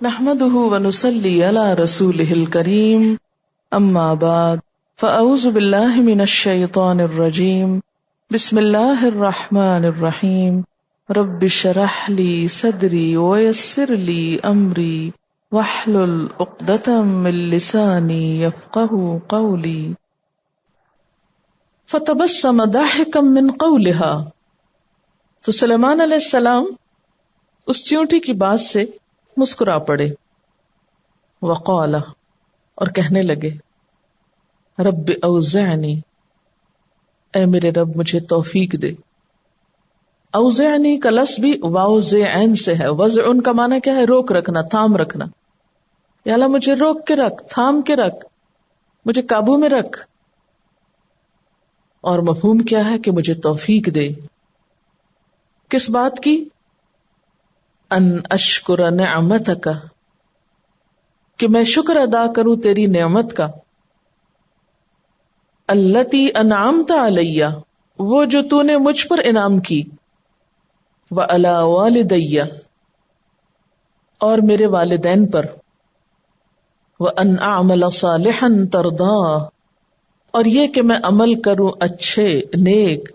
نحمده ونصلي على رسوله الكريم اما بعد فاعوذ بالله من الشيطان الرجيم بسم الله الرحمن الرحيم رب اشرح لي صدري ويسر لي امري واحلل عقدة من لساني يفقهوا قولي فتبسم ضاحكا من قولها۔ تو سلیمان علیہ السلام اس چیونٹی کی بات سے مسکرا پڑے، وقال، اور کہنے لگے، رب اوزعنی، اے میرے رب مجھے توفیق دے۔ اوزعنی کا لفظ بھی واو زے عین سے ہے۔ وضع کا معنی کیا ہے؟ روک رکھنا، تھام رکھنا۔ یا اللہ مجھے روک کے رکھ، تھام کے رکھ، مجھے قابو میں رکھ۔ اور مفہوم کیا ہے کہ مجھے توفیق دے، کس بات کی؟ ان اشکر نعمتک، کہ میں شکر ادا کروں تیری نعمت کا، التی انعمت علی، وہ جو تو نے مجھ پر انعام کی، وعلی والدی، اور میرے والدین پر، وان اعمل صالحا ترضاه، اور یہ کہ میں عمل کروں اچھے نیک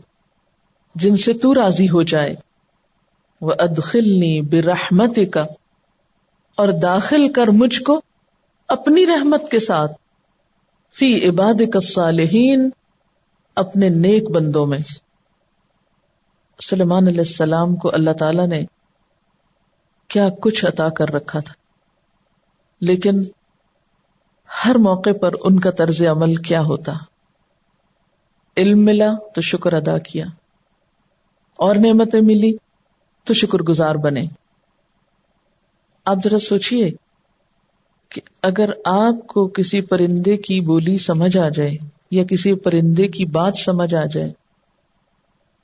جن سے تو راضی ہو جائے، وَأَدْخِلْنِي بِرَحْمَتِكَ، اور داخل کر مجھ کو اپنی رحمت کے ساتھ، فی عبادک الصالحین، اپنے نیک بندوں میں۔ سلیمان علیہ السلام کو اللہ تعالیٰ نے کیا کچھ عطا کر رکھا تھا، لیکن ہر موقع پر ان کا طرز عمل کیا ہوتا؟ علم ملا تو شکر ادا کیا، اور نعمتیں ملی تو شکر گزار بنے۔ آپ ذرا سوچئے کہ اگر آپ کو کسی پرندے کی بولی سمجھ آ جائے یا کسی پرندے کی بات سمجھ آ جائے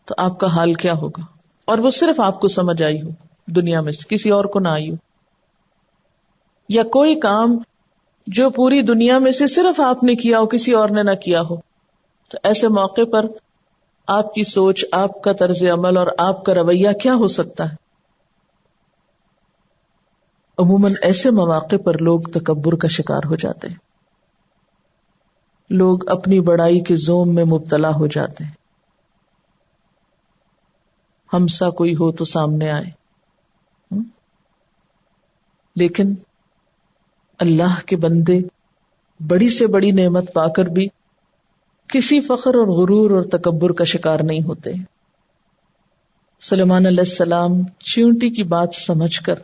تو آپ کا حال کیا ہوگا؟ اور وہ صرف آپ کو سمجھ آئی ہو، دنیا میں سے کسی اور کو نہ آئی ہو، یا کوئی کام جو پوری دنیا میں سے صرف آپ نے کیا ہو، کسی اور نے نہ کیا ہو، تو ایسے موقع پر آپ کی سوچ، آپ کا طرز عمل اور آپ کا رویہ کیا ہو سکتا ہے؟ عموماً ایسے مواقع پر لوگ تکبر کا شکار ہو جاتے ہیں، لوگ اپنی بڑائی کے زوم میں مبتلا ہو جاتے ہیں۔ ہمسا کوئی ہو تو سامنے آئے، لیکن اللہ کے بندے بڑی سے بڑی نعمت پا کر بھی کسی فخر اور غرور اور تکبر کا شکار نہیں ہوتے۔ سلیمان علیہ السلام چیونٹی کی بات سمجھ کر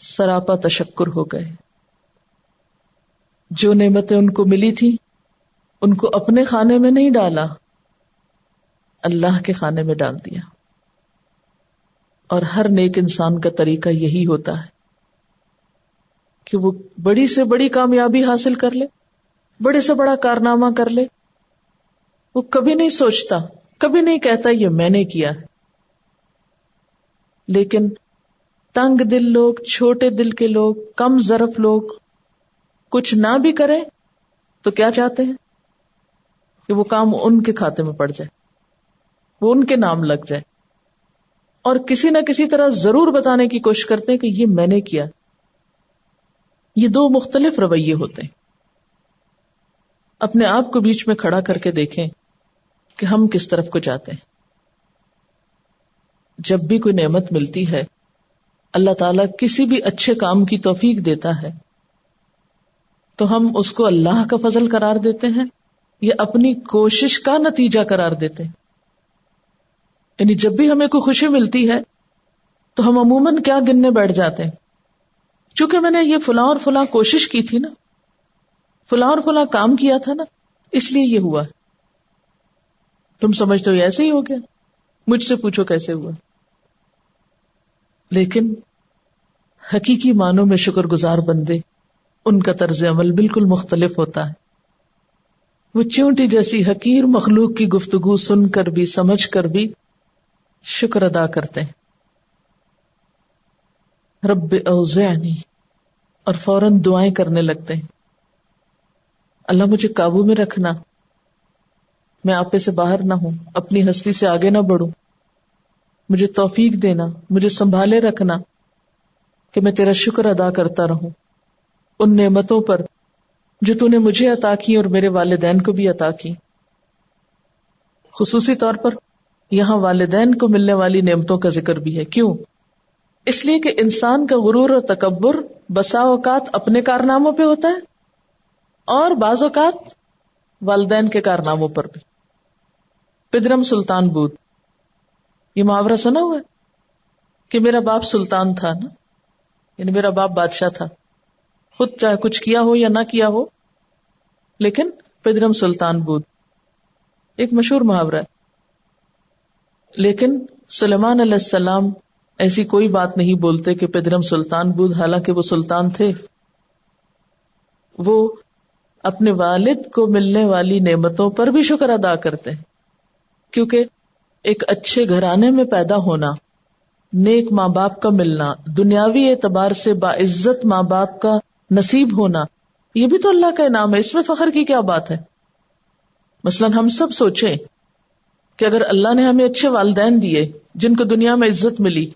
سراپا تشکر ہو گئے۔ جو نعمتیں ان کو ملی تھی ان کو اپنے کھانے میں نہیں ڈالا، اللہ کے کھانے میں ڈال دیا۔ اور ہر نیک انسان کا طریقہ یہی ہوتا ہے کہ وہ بڑی سے بڑی کامیابی حاصل کر لے، بڑے سے بڑا کارنامہ کر لے، وہ کبھی نہیں سوچتا، کبھی نہیں کہتا یہ میں نے کیا ہے۔ لیکن تنگ دل لوگ، چھوٹے دل کے لوگ، کم ظرف لوگ کچھ نہ بھی کریں تو کیا چاہتے ہیں؟ کہ وہ کام ان کے کھاتے میں پڑ جائے، وہ ان کے نام لگ جائے، اور کسی نہ کسی طرح ضرور بتانے کی کوشش کرتے ہیں کہ یہ میں نے کیا۔ یہ دو مختلف رویے ہوتے ہیں۔ اپنے آپ کو بیچ میں کھڑا کر کے دیکھیں کہ ہم کس طرف کو جاتے ہیں۔ جب بھی کوئی نعمت ملتی ہے، اللہ تعالیٰ کسی بھی اچھے کام کی توفیق دیتا ہے تو ہم اس کو اللہ کا فضل قرار دیتے ہیں یا اپنی کوشش کا نتیجہ قرار دیتے ہیں؟ یعنی جب بھی ہمیں کوئی خوشی ملتی ہے تو ہم عموماً کیا گننے بیٹھ جاتے ہیں؟ چونکہ میں نے یہ فلاں اور فلاں کوشش کی تھی نا، فلاں اور فلاں کام کیا تھا نا، اس لیے یہ ہوا۔ تم سمجھتے ہو ایسے ہی ہو گیا، مجھ سے پوچھو کیسے ہوا۔ لیکن حقیقی معنوں میں شکر گزار بندے، ان کا طرز عمل بالکل مختلف ہوتا ہے۔ وہ چیونٹی جیسی حقیر مخلوق کی گفتگو سن کر بھی، سمجھ کر بھی شکر ادا کرتے ہیں۔ رب اوزعنی، اور فوراً دعائیں کرنے لگتے ہیں، اللہ مجھے قابو میں رکھنا، میں آپے سے باہر نہ ہوں، اپنی ہستی سے آگے نہ بڑھوں، مجھے توفیق دینا، مجھے سنبھالے رکھنا۔ کہ میں تیرا شکر ادا کرتا رہوں ان نعمتوں پر جو تو نے مجھے عطا کی اور میرے والدین کو بھی عطا کی. خصوصی طور پر یہاں والدین کو ملنے والی نعمتوں کا ذکر بھی ہے. کیوں؟ اس لیے کہ انسان کا غرور اور تکبر بسا اوقات اپنے کارناموں پہ ہوتا ہے اور بعض اوقات والدین کے کارناموں پر بھی. پدرم سلطان بود، یہ محاورہ سنا ہوا ہے کہ میرا باپ سلطان تھا نا، یعنی میرا باپ بادشاہ تھا، خود چاہے کچھ کیا ہو یا نہ کیا ہو لیکن پدرم سلطان بود، ایک مشہور محاورہ ہے. لیکن سلیمان علیہ السلام ایسی کوئی بات نہیں بولتے کہ پدرم سلطان بود، حالانکہ وہ سلطان تھے. وہ اپنے والد کو ملنے والی نعمتوں پر بھی شکر ادا کرتے ہیں، کیونکہ ایک اچھے گھرانے میں پیدا ہونا، نیک ماں باپ کا ملنا، دنیاوی اعتبار سے باعزت ماں باپ کا نصیب ہونا، یہ بھی تو اللہ کا انعام ہے. اس میں فخر کی کیا بات ہے؟ مثلا ہم سب سوچیں کہ اگر اللہ نے ہمیں اچھے والدین دیے جن کو دنیا میں عزت ملی،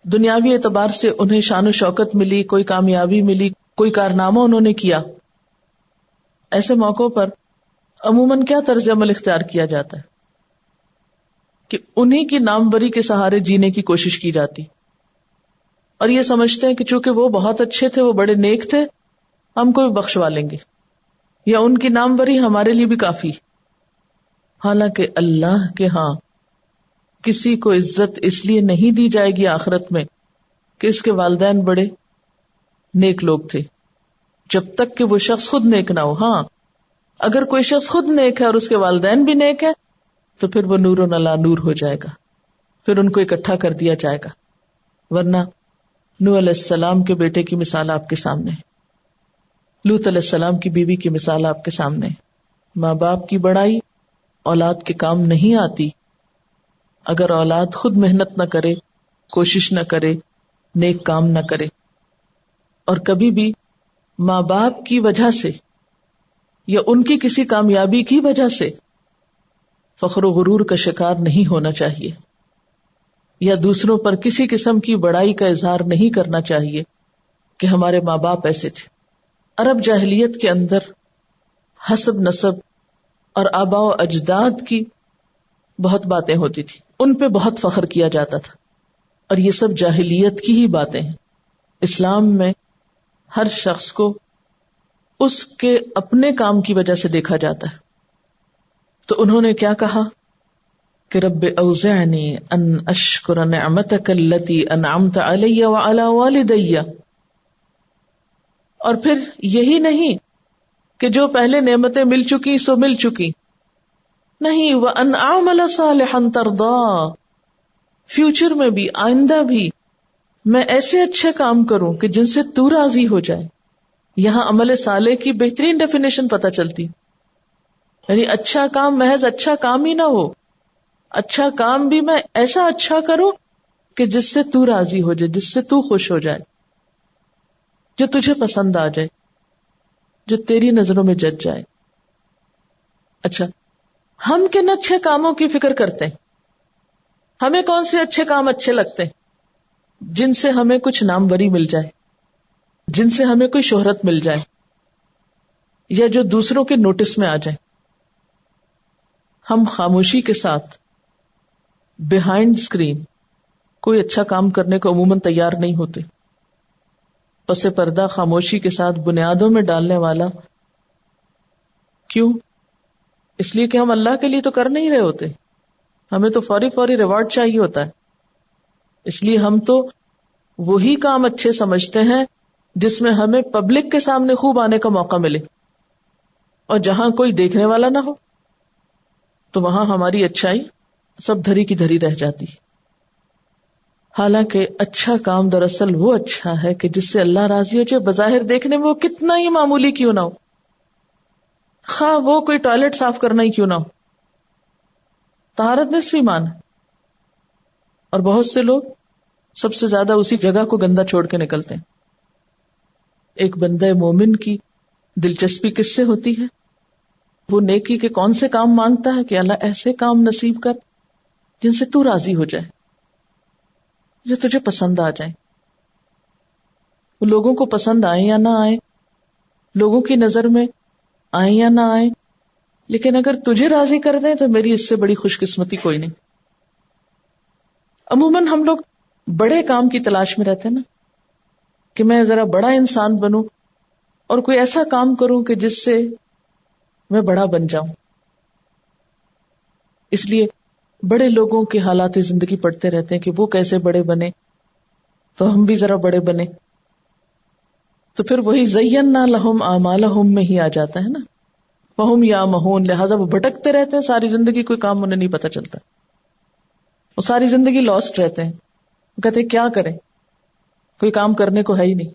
دنیاوی اعتبار سے انہیں شان و شوکت ملی، کوئی کامیابی ملی، کوئی کارنامہ انہوں نے کیا، ایسے موقعوں پر عموماً کیا طرز عمل اختیار کیا جاتا ہے کہ انہی کی ناموری کے سہارے جینے کی کوشش کی جاتی، اور یہ سمجھتے ہیں کہ چونکہ وہ بہت اچھے تھے، وہ بڑے نیک تھے، ہم کو بھی بخشوا لیں گے، یا ان کی ناموری ہمارے لیے بھی کافی. حالانکہ اللہ کے ہاں کسی کو عزت اس لیے نہیں دی جائے گی آخرت میں کہ اس کے والدین بڑے نیک لوگ تھے، جب تک کہ وہ شخص خود نیک نہ ہو. ہاں اگر کوئی شخص خود نیک ہے اور اس کے والدین بھی نیک ہے تو پھر وہ نور و علی نور ہو جائے گا، پھر ان کو اکٹھا کر دیا جائے گا. ورنہ نوح علیہ السلام کے بیٹے کی مثال آپ کے سامنے ہے، لوط علیہ السلام کی بیوی کی مثال آپ کے سامنے ہے. ماں باپ کی بڑائی اولاد کے کام نہیں آتی اگر اولاد خود محنت نہ کرے، کوشش نہ کرے، نیک کام نہ کرے. اور کبھی بھی ماں باپ کی وجہ سے یا ان کی کسی کامیابی کی وجہ سے فخر و غرور کا شکار نہیں ہونا چاہیے، یا دوسروں پر کسی قسم کی بڑائی کا اظہار نہیں کرنا چاہیے کہ ہمارے ماں باپ ایسے تھے. عرب جاہلیت کے اندر حسب نسب اور آباء و اجداد کی بہت باتیں ہوتی تھی، ان پہ بہت فخر کیا جاتا تھا، اور یہ سب جاہلیت کی ہی باتیں ہیں. اسلام میں ہر شخص کو اس کے اپنے کام کی وجہ سے دیکھا جاتا ہے. تو انہوں نے کیا کہا کہ رب اوزعنی ان اشکر نعمتک التی انعمت علی وعلی والدی. اور پھر یہی نہیں کہ جو پہلے نعمتیں مل چکی سو مل چکی، نہیں، وان اعمل صالحا ترضا، فیوچر میں بھی، آئندہ بھی میں ایسے اچھے کام کروں کہ جن سے تو راضی ہو جائے. یہاں عمل صالح کی بہترین ڈیفینیشن پتہ چلتی، یعنی اچھا کام محض اچھا کام ہی نہ ہو، اچھا کام بھی میں ایسا اچھا کروں کہ جس سے تو راضی ہو جائے، جس سے تو خوش ہو جائے، جو تجھے پسند آ جائے، جو تیری نظروں میں جچ جائے. اچھا، ہم کن اچھے کاموں کی فکر کرتے ہیں؟ ہمیں کون سے اچھے کام اچھے لگتے ہیں؟ جن سے ہمیں کچھ ناموری مل جائے، جن سے ہمیں کوئی شہرت مل جائے، یا جو دوسروں کے نوٹس میں آ جائے. ہم خاموشی کے ساتھ بیہائنڈ اسکرین کوئی اچھا کام کرنے کو عموماً تیار نہیں ہوتے. پس پردہ خاموشی کے ساتھ بنیادوں میں ڈالنے والا کیوں؟ اس لیے کہ ہم اللہ کے لیے تو کر نہیں رہے ہوتے، ہمیں تو فوری ریوارڈ چاہیے ہوتا ہے. اس لیے ہم تو وہی کام اچھے سمجھتے ہیں جس میں ہمیں پبلک کے سامنے خوب آنے کا موقع ملے، اور جہاں کوئی دیکھنے والا نہ ہو تو وہاں ہماری اچھائی سب دھری کی دھری رہ جاتی. حالانکہ اچھا کام دراصل وہ اچھا ہے کہ جس سے اللہ راضی ہو جائے، بظاہر دیکھنے میں وہ کتنا ہی معمولی کیوں نہ ہو، خواہ وہ کوئی ٹوائلٹ صاف کرنا ہی کیوں نہ ہو. طہارت نصف ایمان ہے، اور بہت سے لوگ سب سے زیادہ اسی جگہ کو گندا چھوڑ کے نکلتے ہیں. ایک بندہ مومن کی دلچسپی کس سے ہوتی ہے؟ وہ نیکی کے کون سے کام مانگتا ہے کہ اللہ ایسے کام نصیب کر جن سے تو راضی ہو جائے، جو تجھے پسند آ جائیں. وہ لوگوں کو پسند آئے یا نہ آئے، لوگوں کی نظر میں آئے یا نہ آئے، لیکن اگر تجھے راضی کر دیں تو میری اس سے بڑی خوش قسمتی کوئی نہیں۔ عموماً ہم لوگ بڑے کام کی تلاش میں رہتے ہیں نا، کہ میں ذرا بڑا انسان بنوں اور کوئی ایسا کام کروں کہ جس سے میں بڑا بن جاؤں۔ اس لیے بڑے لوگوں کے حالات زندگی پڑھتے رہتے ہیں کہ وہ کیسے بڑے بنے تو ہم بھی ذرا بڑے بنے، تو پھر وہی زینا لہم اعمالہم میں ہی آ جاتا ہے نا، فہم یامہون، لہٰذا وہ بھٹکتے رہتے ہیں ساری زندگی، کوئی کام انہیں نہیں پتا چلتا، وہ ساری زندگی لاسٹ رہتے ہیں، وہ کہتے ہیں کیا کریں، کوئی کام کرنے کو ہے ہی نہیں،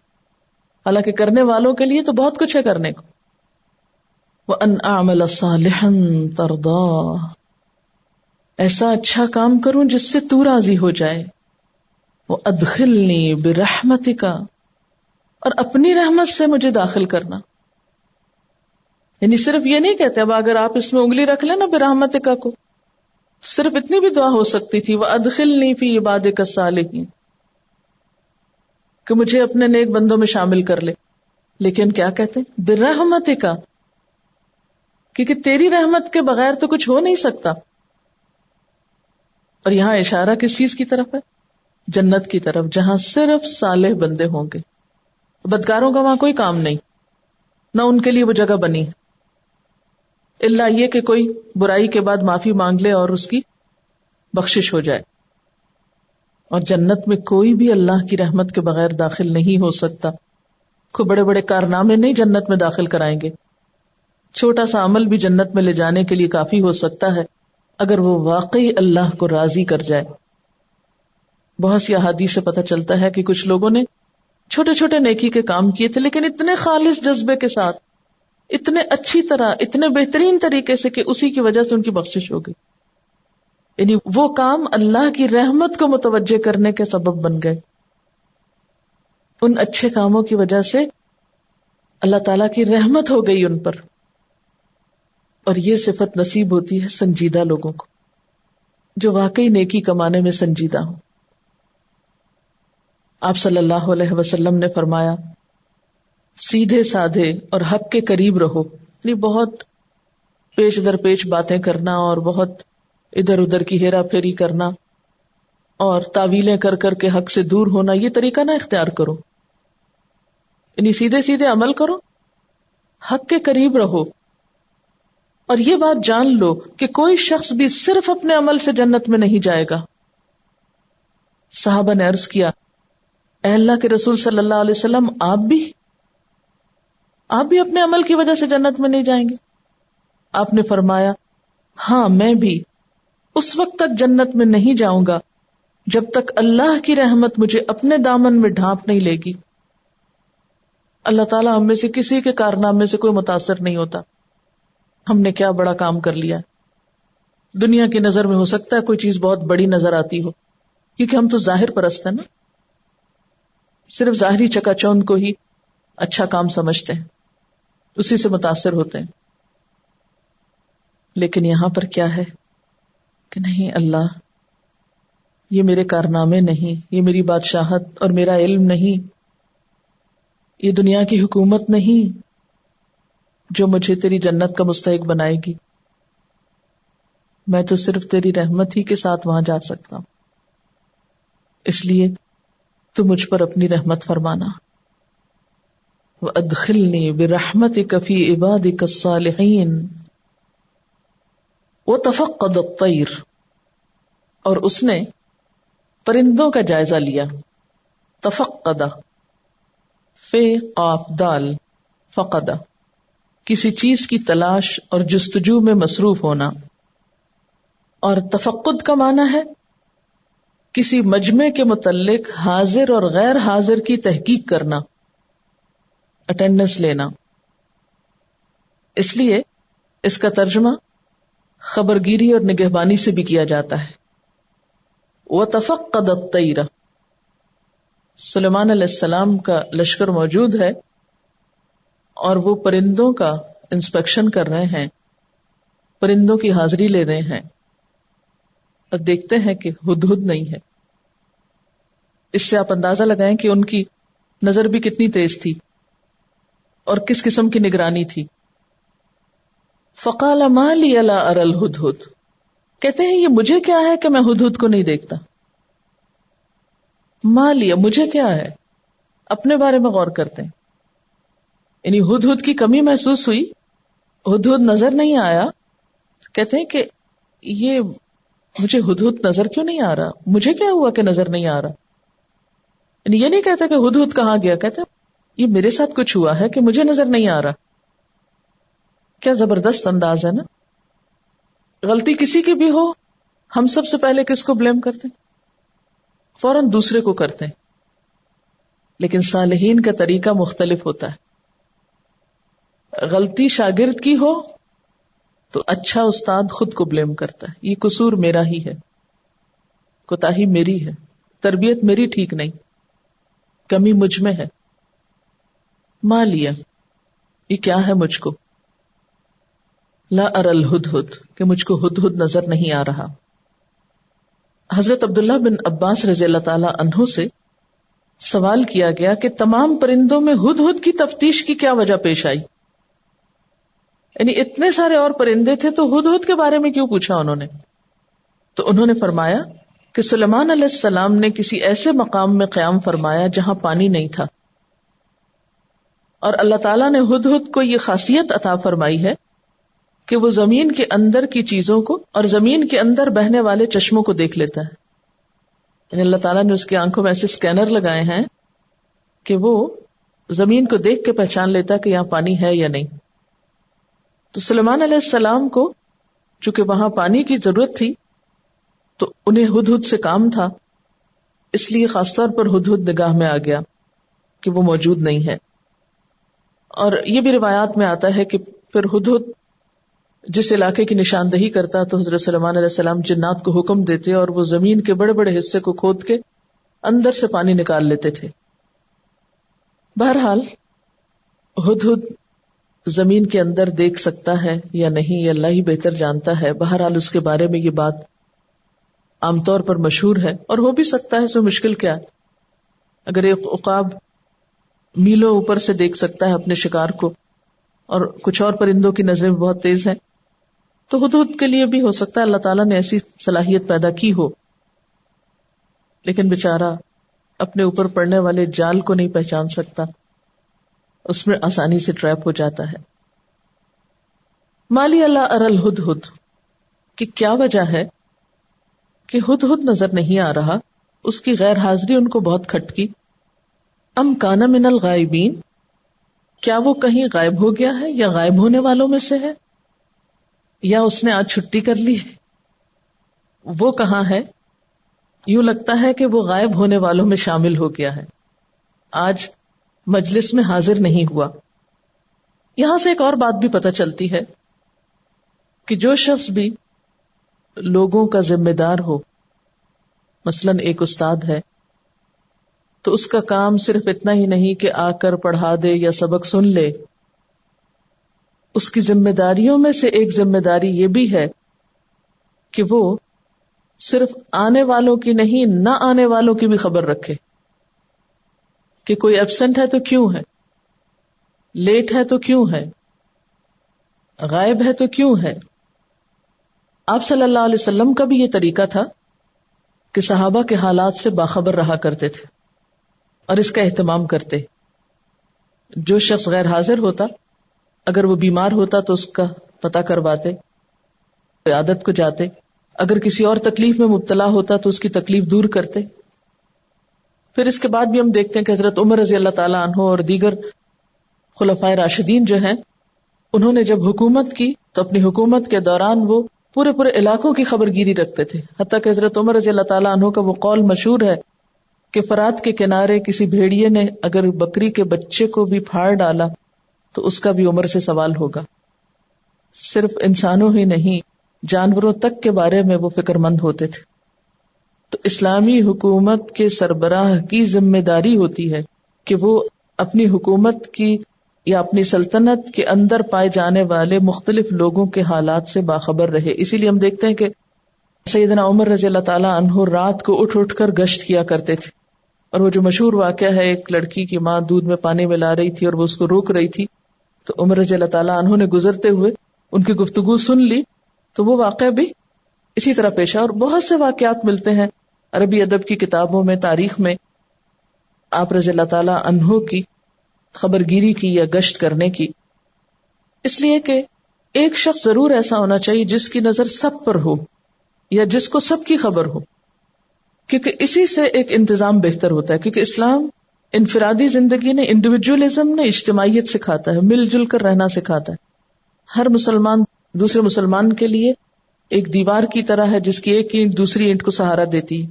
حالانکہ کرنے والوں کے لیے تو بہت کچھ ہے کرنے کو۔ وَأَنْ أَعْمَلَ صَالِحًا تَرْضَاهُ، ایسا اچھا کام کروں جس سے تو راضی ہو جائے۔ وَأَدْخِلْنِي بِرَحْمَتِكَ، اور اپنی رحمت سے مجھے داخل کرنا۔ یعنی صرف یہ نہیں کہتے، اب اگر آپ اس میں انگلی رکھ لیں نا برحمتک کو، صرف اتنی بھی دعا ہو سکتی تھی، وَأَدْخِلْنِي فِي عِبَادِكَ الصَّالِحِينَ، کہ مجھے اپنے نیک بندوں میں شامل کر لے، لیکن کیا کہتے ہیں برحمتک، کیونکہ تیری رحمت کے بغیر تو کچھ ہو نہیں سکتا۔ اور یہاں اشارہ کس چیز کی طرف ہے؟ جنت کی طرف، جہاں صرف صالح بندے ہوں گے، بدکاروں کا وہاں کوئی کام نہیں، نہ ان کے لیے وہ جگہ بنی، الا یہ کہ کوئی برائی کے بعد معافی مانگ لے اور اس کی بخشش ہو جائے۔ اور جنت میں کوئی بھی اللہ کی رحمت کے بغیر داخل نہیں ہو سکتا، کوئی بڑے بڑے کارنامے نہیں جنت میں داخل کرائیں گے، چھوٹا سا عمل بھی جنت میں لے جانے کے لیے کافی ہو سکتا ہے اگر وہ واقعی اللہ کو راضی کر جائے۔ بہت سی احادیث سے پتہ چلتا ہے کہ کچھ لوگوں نے چھوٹے چھوٹے نیکی کے کام کیے تھے، لیکن اتنے خالص جذبے کے ساتھ، اتنے اچھی طرح، اتنے بہترین طریقے سے کہ اسی کی وجہ سے ان کی بخشش ہو گئی۔ یعنی وہ کام اللہ کی رحمت کو متوجہ کرنے کے سبب بن گئے، ان اچھے کاموں کی وجہ سے اللہ تعالیٰ کی رحمت ہو گئی ان پر۔ اور یہ صفت نصیب ہوتی ہے سنجیدہ لوگوں کو، جو واقعی نیکی کمانے میں سنجیدہ ہوں۔ آپ صلی اللہ علیہ وسلم نے فرمایا، سیدھے سادھے اور حق کے قریب رہو، یعنی بہت پیچ در پیچ باتیں کرنا اور بہت ادھر ادھر کی ہیرا پھیری کرنا اور تعویلیں کر کر کے حق سے دور ہونا، یہ طریقہ نہ اختیار کرو، یعنی سیدھے سیدھے عمل کرو، حق کے قریب رہو۔ اور یہ بات جان لو کہ کوئی شخص بھی صرف اپنے عمل سے جنت میں نہیں جائے گا۔ صحابہ نے عرض کیا، اے اللہ کے رسول صلی اللہ علیہ وسلم، آپ بھی اپنے عمل کی وجہ سے جنت میں نہیں جائیں گے؟ آپ نے فرمایا، ہاں میں بھی اس وقت تک جنت میں نہیں جاؤں گا جب تک اللہ کی رحمت مجھے اپنے دامن میں ڈھانپ نہیں لے گی۔ اللہ تعالیٰ ہم میں سے کسی کے کارنامے سے کوئی متاثر نہیں ہوتا، ہم نے کیا بڑا کام کر لیا۔ دنیا کی نظر میں ہو سکتا ہے کوئی چیز بہت بڑی نظر آتی ہو، کیونکہ ہم تو ظاہر پرست ہیں نا، صرف ظاہری چکا چوند کو ہی اچھا کام سمجھتے ہیں، اسی سے متاثر ہوتے ہیں۔ لیکن یہاں پر کیا ہے کہ نہیں، اللہ، یہ میرے کارنامے نہیں، یہ میری بادشاہت اور میرا علم نہیں، یہ دنیا کی حکومت نہیں جو مجھے تیری جنت کا مستحق بنائے گی، میں تو صرف تیری رحمت ہی کے ساتھ وہاں جا سکتا ہوں، اس لیے تو مجھ پر اپنی رحمت فرمانا۔ وَأَدْخِلْنِي بِرَحْمَتِكَ فِي عِبَادِكَ الصَّالِحِينَ۔ وَتَفَقَّدَ الطَّيْرَ، اور اس نے پرندوں کا جائزہ لیا۔ تفقد، فے قاف دال، فقد، کسی چیز کی تلاش اور جستجو میں مصروف ہونا۔ اور تفقد کا معنی ہے کسی مجمع کے متعلق حاضر اور غیر حاضر کی تحقیق کرنا، اٹینڈنس لینا۔ اس لیے اس کا ترجمہ خبرگیری اور نگہبانی سے بھی کیا جاتا ہے۔ وَتَفَقَّدَ الطَّيْرَ، سلیمان علیہ السلام کا لشکر موجود ہے اور وہ پرندوں کا انسپیکشن کر رہے ہیں، پرندوں کی حاضری لے رہے ہیں، اور دیکھتے ہیں کہ ہدہد نہیں ہے۔ اس سے آپ اندازہ لگائیں کہ ان کی نظر بھی کتنی تیز تھی اور کس قسم کی نگرانی تھی. فقال ما لی لا اری الہدہد، کہتے ہیں یہ مجھے کیا ہے کہ میں ہدہد کو نہیں دیکھتا. ما لیا، مجھے کیا ہے، اپنے بارے میں غور کرتے ہیں. یعنی ہدہد کی کمی محسوس ہوئی، ہدہد نظر نہیں آیا. کہتے ہیں کہ یہ مجھے ہدہد نظر کیوں نہیں آ رہا، مجھے کیا ہوا کہ نظر نہیں آ رہا. یعنی یہ نہیں کہتا کہ ہدہد کہاں گیا، کہتے ہیں یہ میرے ساتھ کچھ ہوا ہے کہ مجھے نظر نہیں آ رہا. کیا زبردست انداز ہے نا. غلطی کسی کی بھی ہو، ہم سب سے پہلے کس کو بلیم کرتے ہیں؟ فوراً دوسرے کو کرتے ہیں. لیکن صالحین کا طریقہ مختلف ہوتا ہے. غلطی شاگرد کی ہو تو اچھا استاد خود کو بلیم کرتا ہے، یہ قصور میرا ہی ہے، کوتاہی میری ہے، تربیت میری ٹھیک نہیں، کمی مجھ میں ہے. ما لیا، یہ کیا ہے مجھ کو، لا اری الہدہد، کہ مجھ کو ہدہد نظر نہیں آ رہا. حضرت عبداللہ بن عباس رضی اللہ تعالی عنہ سے سوال کیا گیا کہ تمام پرندوں میں ہدہد کی تفتیش کی کیا وجہ پیش آئی. یعنی اتنے سارے اور پرندے تھے تو ہدہد کے بارے میں کیوں پوچھا انہوں نے؟ تو انہوں نے فرمایا کہ سلیمان علیہ السلام نے کسی ایسے مقام میں قیام فرمایا جہاں پانی نہیں تھا، اور اللہ تعالیٰ نے ہدہد کو یہ خاصیت عطا فرمائی ہے کہ وہ زمین کے اندر کی چیزوں کو اور زمین کے اندر بہنے والے چشموں کو دیکھ لیتا ہے. یعنی اللہ تعالیٰ نے اس کی آنکھوں میں ایسے سکینر لگائے ہیں کہ وہ زمین کو دیکھ کے پہچان لیتا کہ یہاں پانی ہے یا نہیں. تو سلیمان علیہ السلام کو چونکہ وہاں پانی کی ضرورت تھی تو انہیں ہدہد سے کام تھا، اس لیے خاص طور پر ہدہد نگاہ میں آ گیا کہ وہ موجود نہیں ہے. اور یہ بھی روایات میں آتا ہے کہ پھر ہدہد جس علاقے کی نشاندہی کرتا تو حضرت سلیمان علیہ السلام جنات کو حکم دیتے اور وہ زمین کے بڑے بڑے حصے کو کھود کے اندر سے پانی نکال لیتے تھے. بہرحال ہدہد زمین کے اندر دیکھ سکتا ہے یا نہیں یہ اللہ ہی بہتر جانتا ہے. بہرحال اس کے بارے میں یہ بات عام طور پر مشہور ہے، اور ہو بھی سکتا ہے، اس میں مشکل کیا ہے. اگر ایک عقاب میلوں اوپر سے دیکھ سکتا ہے اپنے شکار کو، اور کچھ اور پرندوں کی نظریں بہت تیز ہیں، تو ہدہد کے لیے بھی ہو سکتا ہے اللہ تعالیٰ نے ایسی صلاحیت پیدا کی ہو. لیکن بیچارہ اپنے اوپر پڑنے والے جال کو نہیں پہچان سکتا، اس میں آسانی سے ٹریپ ہو جاتا ہے. مالی اللہ اری الہدہد، کہ کیا وجہ ہے کہ ہدہد نظر نہیں آ رہا، اس کی غیر حاضری ان کو بہت کھٹکی. ام کان من الغائبین، کیا وہ کہیں غائب ہو گیا ہے یا غائب ہونے والوں میں سے ہے، یا اس نے آج چھٹی کر لی ہے. وہ کہاں ہے؟ یوں لگتا ہے کہ وہ غائب ہونے والوں میں شامل ہو گیا ہے، آج مجلس میں حاضر نہیں ہوا. یہاں سے ایک اور بات بھی پتہ چلتی ہے کہ جو شخص بھی لوگوں کا ذمہ دار ہو، مثلاً ایک استاد ہے تو اس کا کام صرف اتنا ہی نہیں کہ آ کر پڑھا دے یا سبق سن لے. اس کی ذمہ داریوں میں سے ایک ذمہ داری یہ بھی ہے کہ وہ صرف آنے والوں کی نہیں، نہ آنے والوں کی بھی خبر رکھے کہ کوئی ایبسنٹ ہے تو کیوں ہے، لیٹ ہے تو کیوں ہے، غائب ہے تو کیوں ہے. آپ صلی اللہ علیہ وسلم کا بھی یہ طریقہ تھا کہ صحابہ کے حالات سے باخبر رہا کرتے تھے اور اس کا اہتمام کرتے. جو شخص غیر حاضر ہوتا، اگر وہ بیمار ہوتا تو اس کا پتہ کرواتے، عیادت کو جاتے، اگر کسی اور تکلیف میں مبتلا ہوتا تو اس کی تکلیف دور کرتے. پھر اس کے بعد بھی ہم دیکھتے ہیں کہ حضرت عمر رضی اللہ تعالیٰ عنہ اور دیگر خلفائے راشدین جو ہیں، انہوں نے جب حکومت کی تو اپنی حکومت کے دوران وہ پورے علاقوں کی خبر گیری رکھتے تھے. حتیٰ کہ حضرت عمر رضی اللہ تعالیٰ عنہ کا وہ قول مشہور ہے کہ فرات کے کنارے کسی بھیڑیے نے اگر بکری کے بچے کو بھی پھاڑ ڈالا تو اس کا بھی عمر سے سوال ہوگا. صرف انسانوں ہی نہیں، جانوروں تک کے بارے میں وہ فکر مند ہوتے تھے. تو اسلامی حکومت کے سربراہ کی ذمہ داری ہوتی ہے کہ وہ اپنی حکومت کی یا اپنی سلطنت کے اندر پائے جانے والے مختلف لوگوں کے حالات سے باخبر رہے. اسی لیے ہم دیکھتے ہیں کہ سیدنا عمر رضی اللہ تعالیٰ عنہ رات کو اٹھ کر گشت کیا کرتے تھے اور وہ جو مشہور واقعہ ہے ایک لڑکی کی ماں دودھ میں پانی ملا رہی تھی اور وہ اس کو روک رہی تھی، تو عمر رضی اللہ تعالیٰ عنہ نے گزرتے ہوئے ان کی گفتگو سن لی، تو وہ واقعہ بھی اسی طرح پیش آیا. اور بہت سے واقعات ملتے ہیں عربی ادب کی کتابوں میں، تاریخ میں، آپ رضی اللہ تعالیٰ عنہ کی خبرگیری کی یا گشت کرنے کی. اس لیے کہ ایک شخص ضرور ایسا ہونا چاہیے جس کی نظر سب پر ہو یا جس کو سب کی خبر ہو، کیونکہ اسی سے ایک انتظام بہتر ہوتا ہے. کیونکہ اسلام انفرادی زندگی نے، انڈیویجولزم نے اجتماعیت سکھاتا ہے، مل جل کر رہنا سکھاتا ہے. ہر مسلمان دوسرے مسلمان کے لیے ایک دیوار کی طرح ہے جس کی ایک اینٹ دوسری اینٹ کو سہارا دیتی ہے،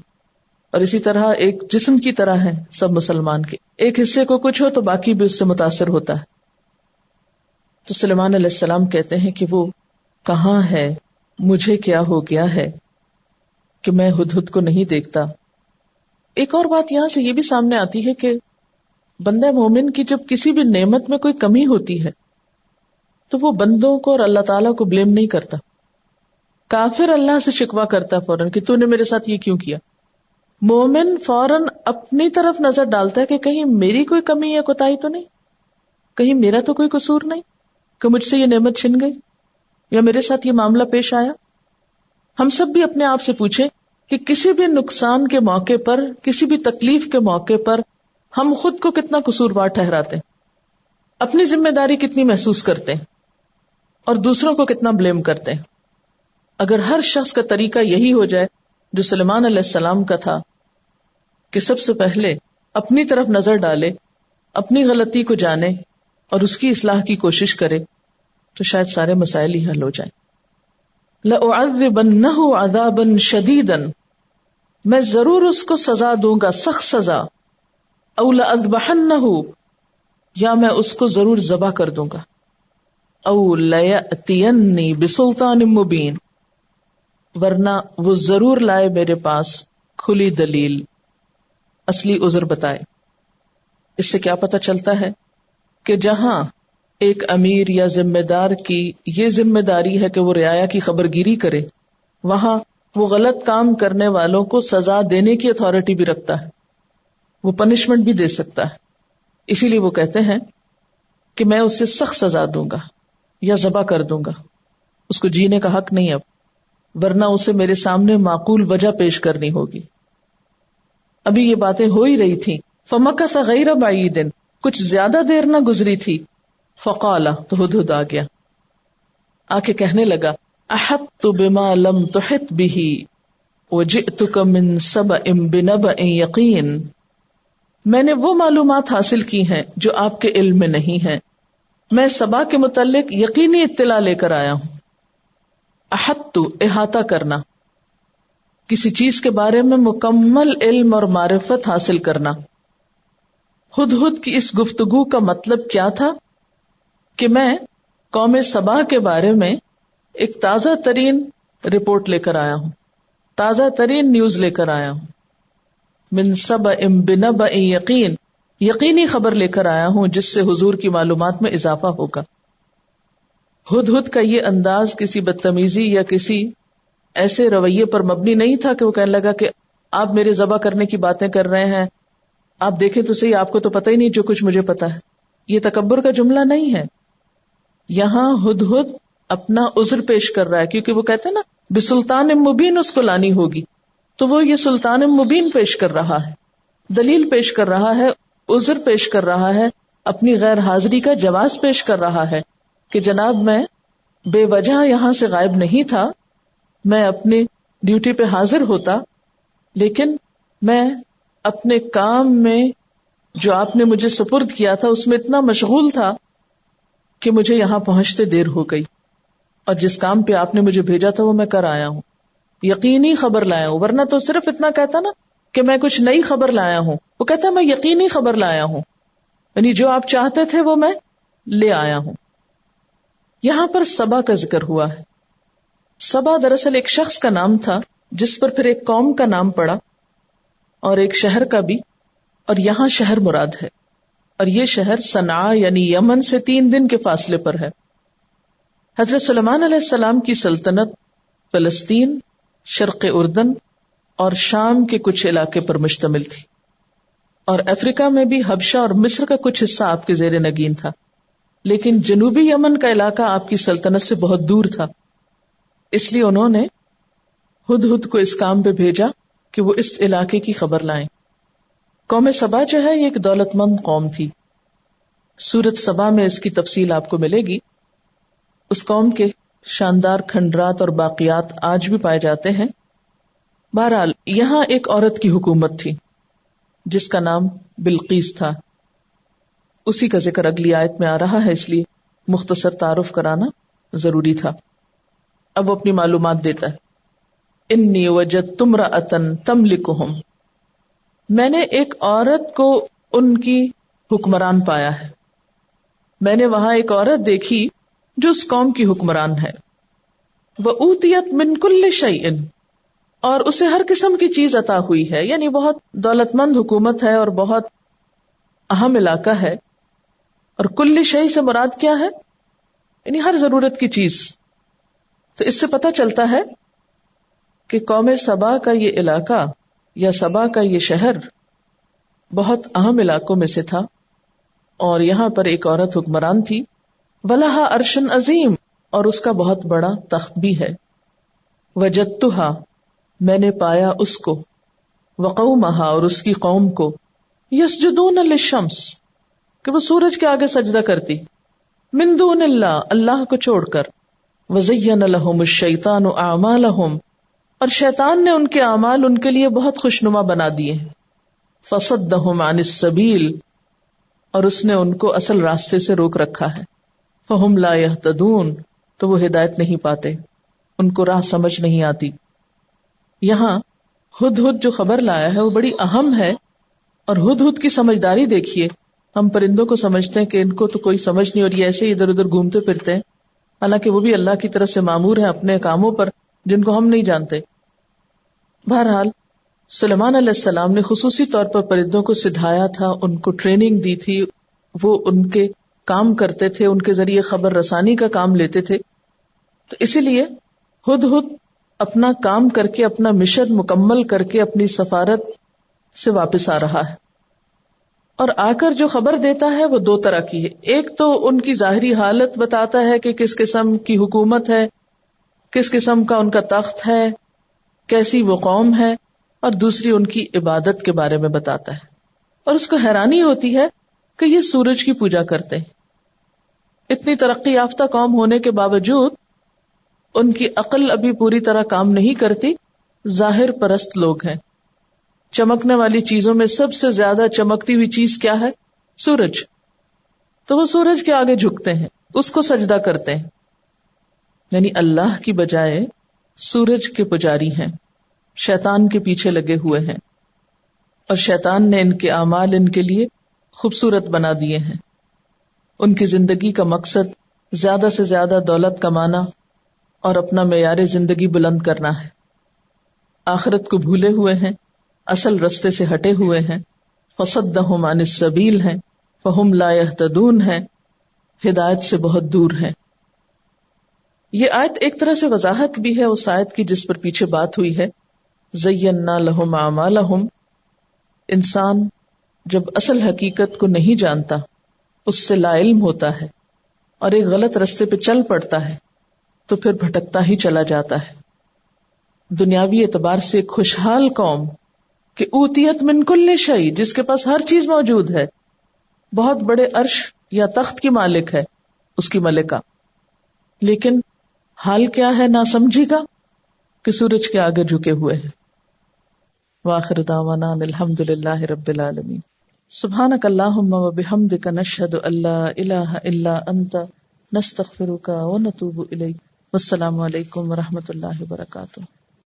اور اسی طرح ایک جسم کی طرح ہے سب مسلمان کے، ایک حصے کو کچھ ہو تو باقی بھی اس سے متاثر ہوتا ہے. تو سلیمان علیہ السلام کہتے ہیں کہ وہ کہاں ہے، مجھے کیا ہو گیا ہے کہ میں ہدہد کو نہیں دیکھتا. ایک اور بات یہاں سے یہ بھی سامنے آتی ہے کہ بندہ مومن کی جب کسی بھی نعمت میں کوئی کمی ہوتی ہے تو وہ بندوں کو اور اللہ تعالیٰ کو بلیم نہیں کرتا. کافر اللہ سے شکوہ کرتا فوراً کہ تو نے میرے ساتھ یہ کیوں کیا. مومن فوراً اپنی طرف نظر ڈالتا ہے کہ کہیں میری کوئی کمی یا کوتاہی تو نہیں، کہیں میرا تو کوئی قصور نہیں کہ مجھ سے یہ نعمت چھن گئی یا میرے ساتھ یہ معاملہ پیش آیا. ہم سب بھی اپنے آپ سے پوچھیں کہ کسی بھی نقصان کے موقع پر، کسی بھی تکلیف کے موقع پر ہم خود کو کتنا قصوروار ٹھہراتے ہیں، اپنی ذمہ داری کتنی محسوس کرتے ہیں اور دوسروں کو کتنا بلیم کرتے ہیں. اگر ہر شخص کا طریقہ یہی ہو جائے جو سلیمان علیہ السلام کا تھا کہ سب سے پہلے اپنی طرف نظر ڈالے، اپنی غلطی کو جانے اور اس کی اصلاح کی کوشش کرے، تو شاید سارے مسائل ہی حل ہو جائیں. لَأُعَذِّبَنَّهُ عَذَابًا شَدِيدًا، میں ضرور اس کو سزا دوں گا، سخت سزا. او لَأَذْبَحَنَّهُ، یا میں اس کو ضرور ذبح کر دوں گا. او لَيَأْتِيَنِّي بِسُلْطَانٍ مُبِينٍ، ورنہ وہ ضرور لائے میرے پاس کھلی دلیل، اصلی عذر بتائے. اس سے کیا پتہ چلتا ہے کہ جہاں ایک امیر یا ذمہ دار کی یہ ذمہ داری ہے کہ وہ رعایا کی خبرگیری کرے، وہاں وہ غلط کام کرنے والوں کو سزا دینے کی اتھارٹی بھی رکھتا ہے، وہ پنشمنٹ بھی دے سکتا ہے. اسی لیے وہ کہتے ہیں کہ میں اسے سخت سزا دوں گا یا ذبح کر دوں گا، اس کو جینے کا حق نہیں اب، ورنہ اسے میرے سامنے معقول وجہ پیش کرنی ہوگی. ابھی یہ باتیں ہو ہی رہی تھیں. فَمَكَثَ غَيْرَ بَعِيدٍ، کچھ زیادہ دیر نہ گزری تھی. فقال، تو ہدہد آ گیا، آ کے کہنے لگا، احطت بما لم تحط به وجئتك من سبأ بنبأ یقین، میں نے وہ معلومات حاصل کی ہیں جو آپ کے علم میں نہیں ہیں، میں سبا کے متعلق یقینی اطلاع لے کر آیا ہوں. احطت، احاطہ کرنا، کسی چیز کے بارے میں مکمل علم اور معرفت حاصل کرنا. ہدہد کی اس گفتگو کا مطلب کیا تھا کہ میں قوم سبا کے بارے میں ایک تازہ ترین رپورٹ لے کر آیا ہوں، تازہ ترین نیوز لے کر آیا ہوں. من سبأ بنبأ یقین، یقینی خبر لے کر آیا ہوں جس سے حضور کی معلومات میں اضافہ ہوگا. ہدہد کا یہ انداز کسی بدتمیزی یا کسی ایسے رویے پر مبنی نہیں تھا کہ وہ کہنے لگا کہ آپ میرے ذبح کرنے کی باتیں کر رہے ہیں، آپ دیکھیں تو صحیح، آپ کو تو پتہ ہی نہیں جو کچھ مجھے پتا ہے. یہ تکبر کا جملہ نہیں ہے. یہاں ہدہد اپنا عذر پیش کر رہا ہے، کیونکہ وہ کہتے ہیں نا بسلطان مبین اس کو لانی ہوگی، تو وہ یہ سلطان مبین پیش کر رہا ہے، دلیل پیش کر رہا ہے، عذر پیش کر رہا ہے، اپنی غیر حاضری کا جواز پیش کر رہا ہے کہ جناب میں بے وجہ یہاں سے غائب نہیں تھا، میں اپنی ڈیوٹی پہ حاضر ہوتا، لیکن میں اپنے کام میں جو آپ نے مجھے سپرد کیا تھا اس میں اتنا مشغول تھا کہ مجھے یہاں پہنچتے دیر ہو گئی، اور جس کام پہ آپ نے مجھے بھیجا تھا وہ میں کر آیا ہوں، یقینی خبر لایا ہوں. ورنہ تو صرف اتنا کہتا نا کہ میں کچھ نئی خبر لایا ہوں، وہ کہتا ہے میں یقینی خبر لایا ہوں، یعنی جو آپ چاہتے تھے وہ میں لے آیا ہوں. یہاں پر سبا کا ذکر ہوا ہے. سبا دراصل ایک شخص کا نام تھا جس پر پھر ایک قوم کا نام پڑا اور ایک شہر کا بھی، اور یہاں شہر مراد ہے، اور یہ شہر صنعاء یعنی یمن سے 3 دن کے فاصلے پر ہے. حضرت سلیمان علیہ السلام کی سلطنت فلسطین، شرق اردن اور شام کے کچھ علاقے پر مشتمل تھی. اور افریقہ میں بھی حبشہ اور مصر کا کچھ حصہ آپ کے زیر نگین تھا، لیکن جنوبی یمن کا علاقہ آپ کی سلطنت سے بہت دور تھا، اس لیے انہوں نے ہدہد کو اس کام پہ بھیجا کہ وہ اس علاقے کی خبر لائیں۔ قوم سبا جو ہے یہ ایک دولت مند قوم تھی، سورۃ سبا میں اس کی تفصیل آپ کو ملے گی۔ اس قوم کے شاندار کھنڈرات اور باقیات آج بھی پائے جاتے ہیں۔ بہرحال یہاں ایک عورت کی حکومت تھی جس کا نام بلقیس تھا، اسی کا ذکر اگلی آیت میں آ رہا ہے، اس لیے مختصر تعارف کرانا ضروری تھا۔ اب وہ اپنی معلومات دیتا ہے، انی وجدت امرأۃ تملکہم، میں نے ایک عورت کو ان کی حکمران پایا ہے، میں نے وہاں ایک عورت دیکھی جو اس قوم کی حکمران ہے، وَأُوتِيَتْ مِنْ كُلِّ شَيْءٍ، اور اسے ہر قسم کی چیز عطا ہوئی ہے، یعنی بہت دولت مند حکومت ہے اور بہت اہم علاقہ ہے۔ اور کل شیء سے مراد کیا ہے؟ یعنی ہر ضرورت کی چیز۔ تو اس سے پتہ چلتا ہے کہ قوم سبا کا یہ علاقہ یا سبا کا یہ شہر بہت اہم علاقوں میں سے تھا، اور یہاں پر ایک عورت حکمران تھی، وَلَهَا عَرْشٌ عَظِيمٌ، اور اس کا بہت بڑا تخت بھی ہے، وَجَدتُّهَا، میں نے پایا اس کو، وَقَوْمَهَا، اور اس کی قوم کو، يَسْجُدُونَ لِلشَّمْسِ، کہ وہ سورج کے آگے سجدہ کرتی، من دون اللہ، اللہ کو چھوڑ کر، وَزَيَّنَ لَهُمُ الشَّيْطَانُ أَعْمَالَهُمْ، اور شیطان نے ان کے اعمال ان کے لیے بہت خوشنما بنا دیے، فَصَدَّهُمْ عَنِ السَّبِيلِ، اور اس نے ان کو اصل راستے سے روک رکھا ہے، فَهُمْ لَا يَهْتَدُونَ، تو وہ ہدایت نہیں پاتے، ان کو راہ سمجھ نہیں آتی۔ یہاں ہدہد جو خبر لایا ہے وہ بڑی اہم ہے، اور ہدہد کی سمجھداری دیکھیے، ہم پرندوں کو سمجھتے ہیں کہ ان کو تو کوئی سمجھ نہیں اور یہ ایسے ہی ادھر ادھر گھومتے پھرتے ہیں، حالانکہ وہ بھی اللہ کی طرف سے مامور ہیں اپنے کاموں پر جن کو ہم نہیں جانتے۔ بہرحال سلیمان علیہ السلام نے خصوصی طور پر پرندوں کو سدھایا تھا، ان کو ٹریننگ دی تھی، وہ ان کے کام کرتے تھے، ان کے ذریعے خبر رسانی کا کام لیتے تھے۔ تو اسی لیے ہدہد اپنا کام کر کے، اپنا مشن مکمل کر کے اپنی سفارت سے واپس آ رہا ہے، اور آ کر جو خبر دیتا ہے وہ دو طرح کی ہے۔ ایک تو ان کی ظاہری حالت بتاتا ہے کہ کس قسم کی حکومت ہے، کس قسم کا ان کا تخت ہے، کیسی وہ قوم ہے، اور دوسری ان کی عبادت کے بارے میں بتاتا ہے، اور اس کو حیرانی ہوتی ہے کہ یہ سورج کی پوجا کرتے ہیں۔ اتنی ترقی یافتہ قوم ہونے کے باوجود ان کی عقل ابھی پوری طرح کام نہیں کرتی، ظاہر پرست لوگ ہیں۔ چمکنے والی چیزوں میں سب سے زیادہ چمکتی ہوئی چیز کیا ہے؟ سورج۔ تو وہ سورج کے آگے جھکتے ہیں، اس کو سجدہ کرتے ہیں، یعنی اللہ کی بجائے سورج کے پجاری ہیں، شیطان کے پیچھے لگے ہوئے ہیں، اور شیطان نے ان کے اعمال ان کے لیے خوبصورت بنا دیے ہیں۔ ان کی زندگی کا مقصد زیادہ سے زیادہ دولت کمانا اور اپنا معیار زندگی بلند کرنا ہے، آخرت کو بھولے ہوئے ہیں، اصل رستے سے ہٹے ہوئے ہیں، فصدہم عن السبیل ہیں، فہم لا یہتدون ہیں، ہدایت سے بہت دور ہیں۔ یہ آیت ایک طرح سے وضاحت بھی ہے اس آیت کی جس پر پیچھے بات ہوئی ہے، زینا لہم اعمالہم۔ انسان جب اصل حقیقت کو نہیں جانتا، اس سے لا علم ہوتا ہے اور ایک غلط رستے پہ چل پڑتا ہے تو پھر بھٹکتا ہی چلا جاتا ہے۔ دنیاوی اعتبار سے ایک خوشحال قوم کہ اوتیت من کل شیء، جس کے پاس ہر چیز موجود ہے، بہت بڑے عرش یا تخت کی مالک ہے، اس کی ملکہ، لیکن حال کیا ہے ناسمجھی کا کہ سورج کے آگے جھکے ہوئے ہیں۔ وآخر دعوانا الحمد للہ رب العالمین۔ سبحانک اللہم وبحمدک، نشہد ان لا الہ الا انت، نستغفرک ونتوب الیک۔ والسلام علیکم ورحمۃ اللہ وبرکاتہ۔